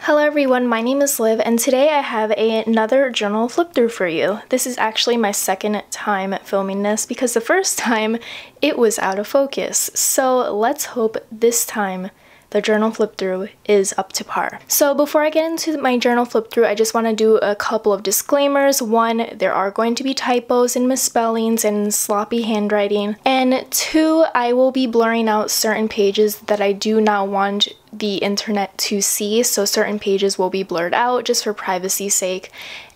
Hello everyone, my name is Liv, and today I have another journal flip through for you. This is actually my second time filming this because the first time it was out of focus. So let's hope this time the journal flip through is up to par. So before I get into my journal flip through, I just want to do a couple of disclaimers. One, there are going to be typos and misspellings and sloppy handwriting. And two, I will be blurring out certain pages that I do not want the internet to see, so certain pages will be blurred out just for privacy's sake.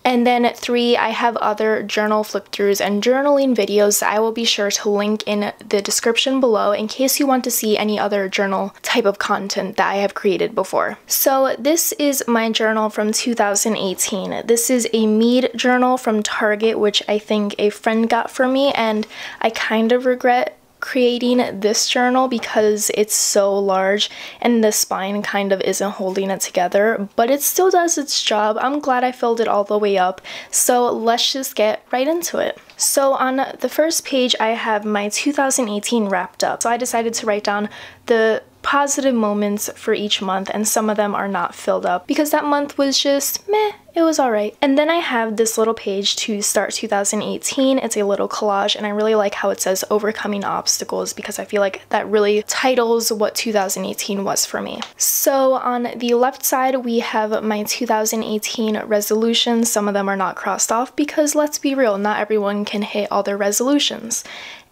And then three, I have other journal flip throughs and journaling videos that I will be sure to link in the description below in case you want to see any other journal type of content that I have created before. So this is my journal from 2018. This is a Mead journal from Target, which I think a friend got for me, and I kind of regret creating this journal because it's so large and the spine kind of isn't holding it together, but it still does its job. I'm glad I filled it all the way up, so let's just get right into it. So on the first page I have my 2018 wrapped up. So I decided to write down the positive moments for each month, and some of them are not filled up because that month was just meh. It was alright. And then I have this little page to start 2018. It's a little collage, and I really like how it says overcoming obstacles because I feel like that really titles what 2018 was for me. So on the left side we have my 2018 resolutions. Some of them are not crossed off because let's be real, not everyone can hit all their resolutions.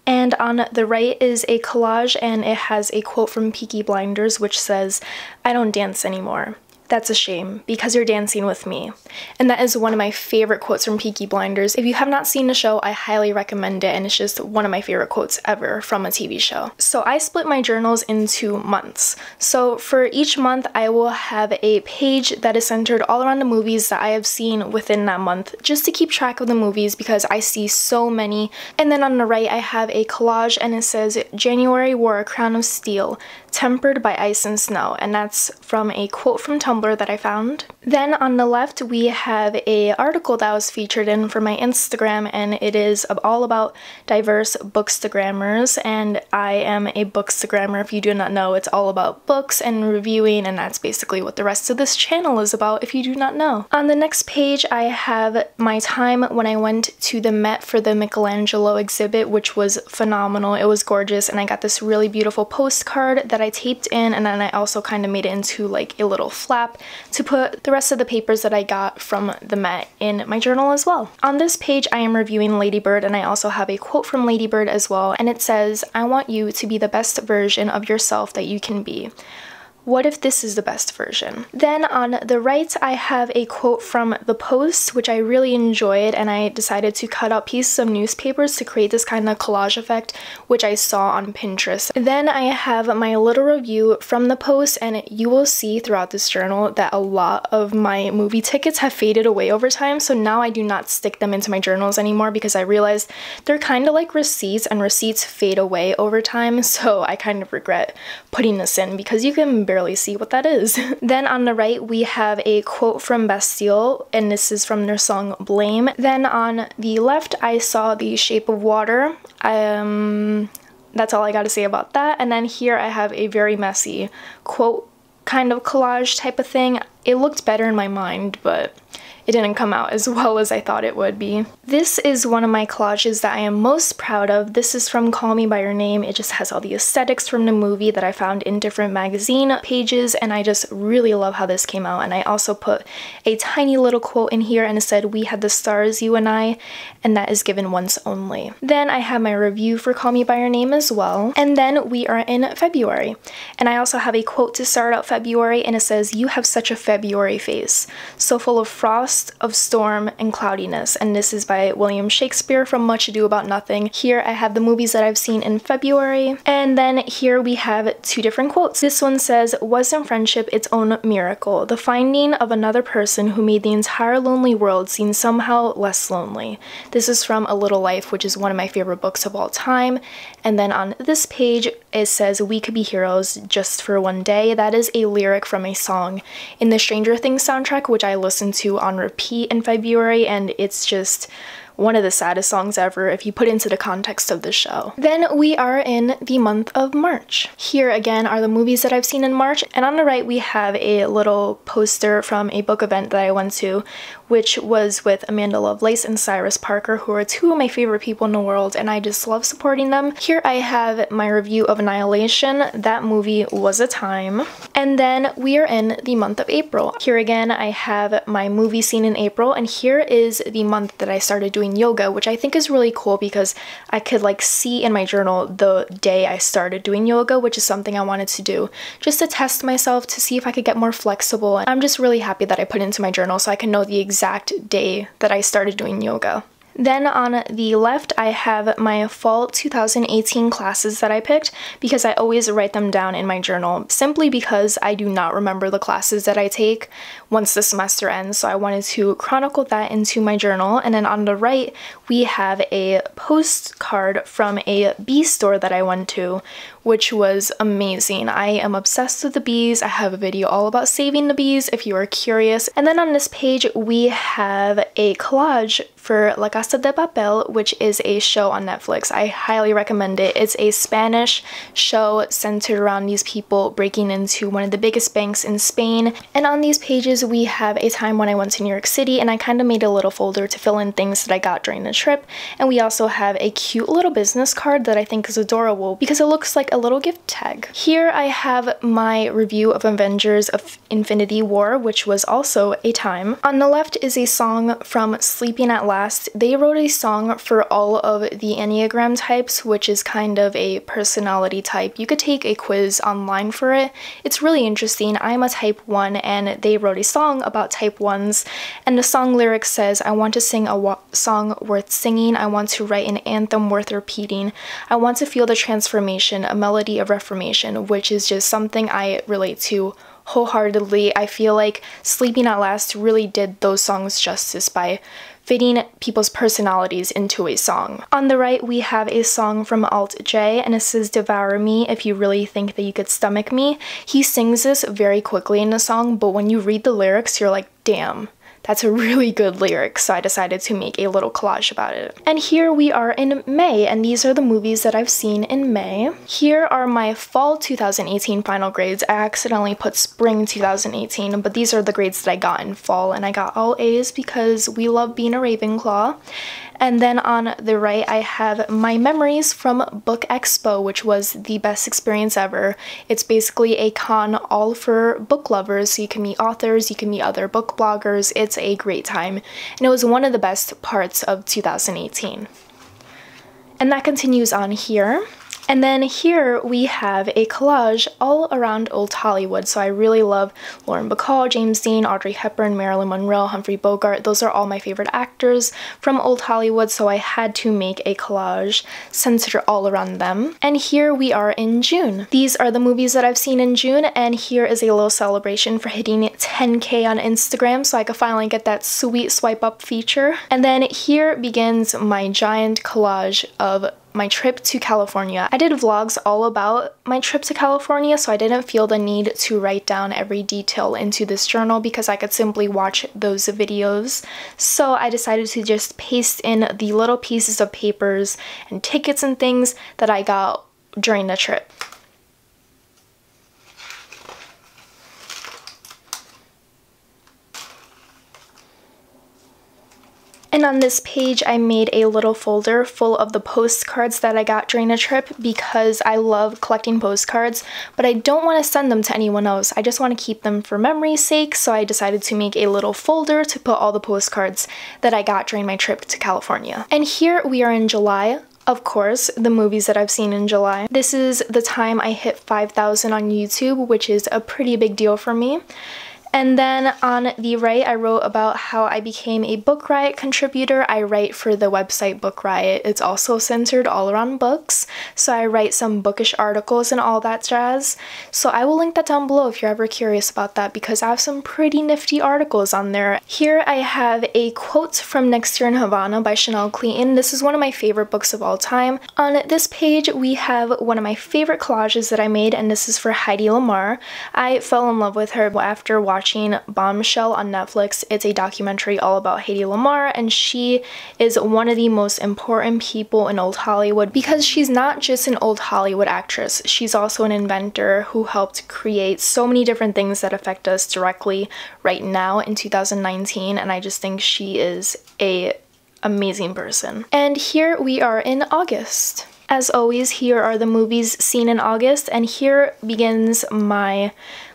And on the right is a collage, and it has a quote from Peaky Blinders which says, "I don't dance anymore. That's a shame, because you're dancing with me." And that is one of my favorite quotes from Peaky Blinders. If you have not seen the show, I highly recommend it, and it's just one of my favorite quotes ever from a TV show. So I split my journals into months. So for each month, I will have a page that is centered all around the movies that I have seen within that month, just to keep track of the movies because I see so many. And then on the right, I have a collage, and it says, "January wore a crown of steel, tempered by ice and snow," and that's from a quote from Tumblr that I found. Then on the left we have a article that was featured in for my Instagram, and it is all about diverse bookstagrammers, and I am a bookstagrammer. If you do not know, it's all about books and reviewing, and that's basically what the rest of this channel is about if you do not know. On the next page I have my time when I went to the Met for the Michelangelo exhibit, which was phenomenal. It was gorgeous, and I got this really beautiful postcard that I taped in, and then I also kind of made it into like a little flap to put the rest of the papers that I got from the Met in my journal as well. On this page I am reviewing Lady Bird, and I also have a quote from Lady Bird as well, and it says, "I want you to be the best version of yourself that you can be. What if this is the best version?" Then on the right I have a quote from The Post, which I really enjoyed, and I decided to cut out pieces of newspapers to create this kind of collage effect, which I saw on Pinterest. Then I have my little review from The Post, and you will see throughout this journal that a lot of my movie tickets have faded away over time, so now I do not stick them into my journals anymore because I realized they're kind of like receipts, and receipts fade away over time, so I kind of regret putting this in because you can barely see what that is. Then on the right we have a quote from Bastille, and this is from their song Blame. Then on the left I saw The Shape of Water. That's all I gotta say about that. And then here I have a very messy quote kind of collage type of thing. It looked better in my mind, but it didn't come out as well as I thought it would be. This is one of my collages that I am most proud of. This is from Call Me By Your Name. It just has all the aesthetics from the movie that I found in different magazine pages, and I just really love how this came out. And I also put a tiny little quote in here, and it said, "We had the stars, you and I," and that is given once only. Then I have my review for Call Me By Your Name as well. And then we are in February. And I also have a quote to start out February, and it says, "You have such a February face, so full of frost, of storm and cloudiness," and this is by William Shakespeare from Much Ado About Nothing. Here I have the movies that I've seen in February, and then here we have two different quotes. This one says, "Wasn't friendship its own miracle? The finding of another person who made the entire lonely world seem somehow less lonely." This is from A Little Life, which is one of my favorite books of all time. And then on this page it says, "We could be heroes just for one day." That is a lyric from a song in the Stranger Things soundtrack, which I listened to on repeat in February, and it's just one of the saddest songs ever if you put into the context of the show. Then we are in the month of March. Here again are the movies that I've seen in March, and on the right we have a little poster from a book event that I went to, which was with Amanda Lovelace and Cyrus Parker, who are two of my favorite people in the world, and I just love supporting them. Here I have my review of Annihilation. That movie was a time. And then we are in the month of April. Here again I have my movie seen in April, and here is the month that I started doing yoga, which I think is really cool because I could like see in my journal the day I started doing yoga, which is something I wanted to do just to test myself to see if I could get more flexible. And I'm just really happy that I put into my journal so I can know the exact day that I started doing yoga. Then on the left, I have my fall 2018 classes that I picked because I always write them down in my journal simply because I do not remember the classes that I take once the semester ends, so I wanted to chronicle that into my journal. And then on the right, we have a postcard from a bee store that I went to, which was amazing. I am obsessed with the bees. I have a video all about saving the bees if you are curious. And then on this page, we have a collage for La Casa de Papel, which is a show on Netflix. I highly recommend it. It's a Spanish show centered around these people breaking into one of the biggest banks in Spain. And on these pages, we have a time when I went to New York City, and I kind of made a little folder to fill in things that I got during the trip. And we also have a cute little business card that I think is adorable because it looks like a little gift tag. Here I have my review of Avengers of Infinity War, which was also a time. On the left is a song from Sleeping at Last. They wrote a song for all of the Enneagram types, which is kind of a personality type. You could take a quiz online for it. It's really interesting. I'm a type 1, and they wrote a song about type 1s, and the song lyrics says, I want to sing a song worth singing. I want to write an anthem worth repeating. I want to feel the transformation, a melody of reformation, which is just something I relate to wholeheartedly. I feel like Sleeping at Last really did those songs justice by fitting people's personalities into a song. On the right, we have a song from Alt J, and it says, Devour Me if you really think that you could stomach me. He sings this very quickly in the song, but when you read the lyrics, you're like, damn. That's a really good lyric, so I decided to make a little collage about it. And here we are in May, and these are the movies that I've seen in May. Here are my fall 2018 final grades. I accidentally put spring 2018, but these are the grades that I got in fall, and I got all A's because we love being a Ravenclaw. And then on the right, I have my memories from Book Expo, which was the best experience ever. It's basically a con all for book lovers, so you can meet authors, you can meet other book bloggers. It's a great time, and it was one of the best parts of 2018. And that continues on here. And then here we have a collage all around old Hollywood. So I really love Lauren Bacall, James Dean, Audrey Hepburn, Marilyn Monroe, Humphrey Bogart. Those are all my favorite actors from old Hollywood, so I had to make a collage centered all around them. And here we are in June. These are the movies that I've seen in June, and here is a little celebration for hitting 10K on Instagram, so I could finally get that sweet swipe up feature. And then here begins my giant collage of my trip to California. I did vlogs all about my trip to California, so I didn't feel the need to write down every detail into this journal because I could simply watch those videos. So I decided to just paste in the little pieces of papers and tickets and things that I got during the trip. And on this page, I made a little folder full of the postcards that I got during the trip because I love collecting postcards, but I don't want to send them to anyone else. I just want to keep them for memory's sake, so I decided to make a little folder to put all the postcards that I got during my trip to California. And here we are in July. Of course, the movies that I've seen in July. This is the time I hit 5,000 on YouTube, which is a pretty big deal for me. And then on the right, I wrote about how I became a Book Riot contributor. I write for the website Book Riot. It's also centered all around books, so I write some bookish articles and all that jazz. So I will link that down below if you're ever curious about that because I have some pretty nifty articles on there. Here I have a quote from Next Year in Havana by Chanel Cleaton. This is one of my favorite books of all time. On this page, we have one of my favorite collages that I made, and this is for Heidi Lamar. I fell in love with her after watching watching Bombshell on Netflix. It's a documentary all about Hedy Lamarr, and she is one of the most important people in old Hollywood because she's not just an old Hollywood actress. She's also an inventor who helped create so many different things that affect us directly right now in 2019, and I just think she is an amazing person. And here we are in August. As always, here are the movies seen in August, and here begins my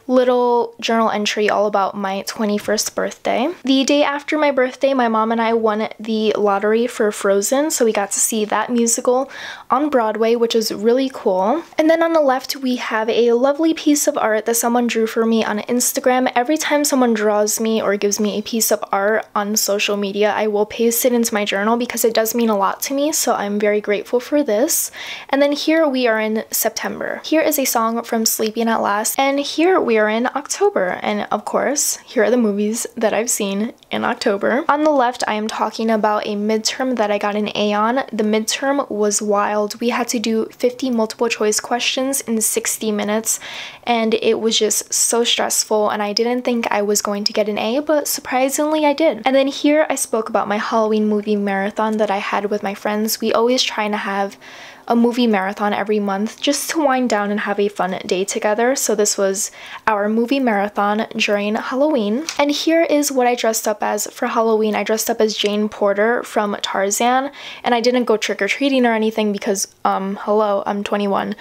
little journal entry all about my 21st birthday. The day after my birthday, my mom and I won the lottery for Frozen, so we got to see that musical on Broadway, which is really cool. And then on the left, we have a lovely piece of art that someone drew for me on Instagram. Every time someone draws me or gives me a piece of art on social media, I will paste it into my journal because it does mean a lot to me, so I'm very grateful for this. And then here we are in September. Here is a song from Sleeping at Last, and here we are in October, and of course here are the movies that I've seen in October. On the left, I am talking about a midterm that I got an A on. The midterm was wild. We had to do 50 multiple choice questions in 60 minutes, and it was just so stressful, and I didn't think I was going to get an A, but surprisingly I did. And then here I spoke about my Halloween movie marathon that I had with my friends. We always try to have a movie marathon every month just to wind down and have a fun day together. So this was our movie marathon during Halloween. And here is what I dressed up as for Halloween. I dressed up as Jane Porter from Tarzan, and I didn't go trick-or-treating or anything because, hello, I'm 21.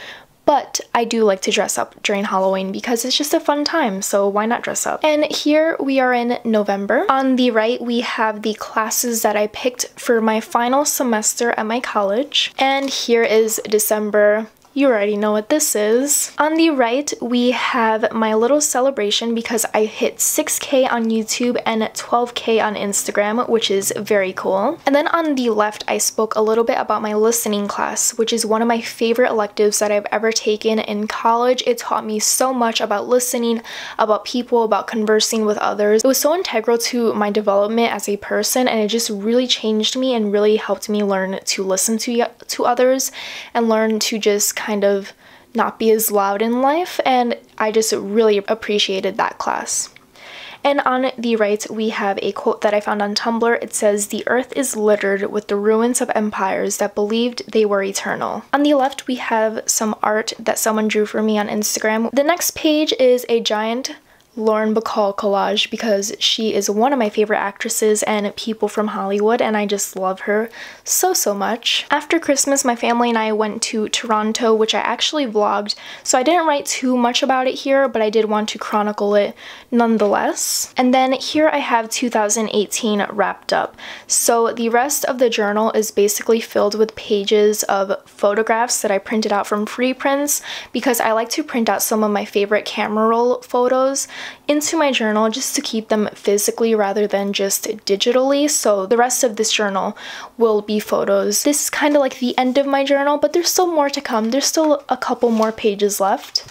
But I do like to dress up during Halloween because it's just a fun time, so why not dress up? And here we are in November. On the right, we have the classes that I picked for my final semester at my college. And here is December. You already know what this is. On the right, we have my little celebration because I hit 6K on YouTube and 12K on Instagram, which is very cool. And then on the left, I spoke a little bit about my listening class, which is one of my favorite electives that I've ever taken in college. It taught me so much about listening, about people, about conversing with others. It was so integral to my development as a person, and it just really changed me and really helped me learn to listen to others and learn to just kind of not be as loud in life, and I just really appreciated that class. And on the right, we have a quote that I found on Tumblr. It says, "The earth is littered with the ruins of empires that believed they were eternal." On the left, we have some art that someone drew for me on Instagram. The next page is a giant Lauren Bacall collage because she is one of my favorite actresses and people from Hollywood, and I just love her so much. After Christmas, my family and I went to Toronto, which I actually vlogged, so I didn't write too much about it here, but I did want to chronicle it nonetheless. And then here I have 2018 wrapped up. So the rest of the journal is basically filled with pages of photographs that I printed out from free prints because I like to print out some of my favorite camera roll photos into my journal just to keep them physically rather than just digitally. So the rest of this journal will be photos. This is kind of like the end of my journal, but there's still more to come. There's still a couple more pages left.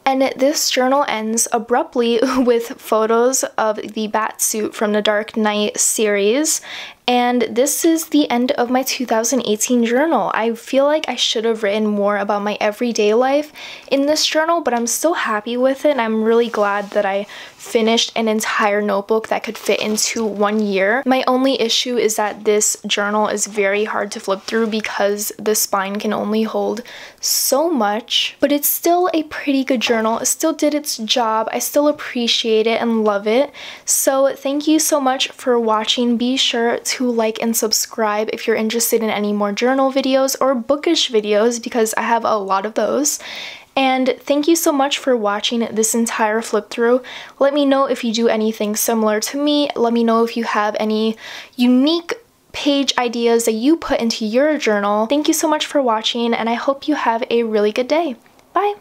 And this journal ends abruptly with photos of the Batsuit from the Dark Knight series. And this is the end of my 2018 journal. I feel like I should have written more about my everyday life in this journal, but I'm still happy with it, and I'm really glad that I finished an entire notebook that could fit into 1 year. My only issue is that this journal is very hard to flip through because the spine can only hold so much, but it's still a pretty good journal. It still did its job. I still appreciate it and love it. So thank you so much for watching. Be sure to like and subscribe if you're interested in any more journal videos or bookish videos because I have a lot of those. And thank you so much for watching this entire flip through. Let me know if you do anything similar to me. Let me know if you have any unique page ideas that you put into your journal. Thank you so much for watching, and I hope you have a really good day. Bye!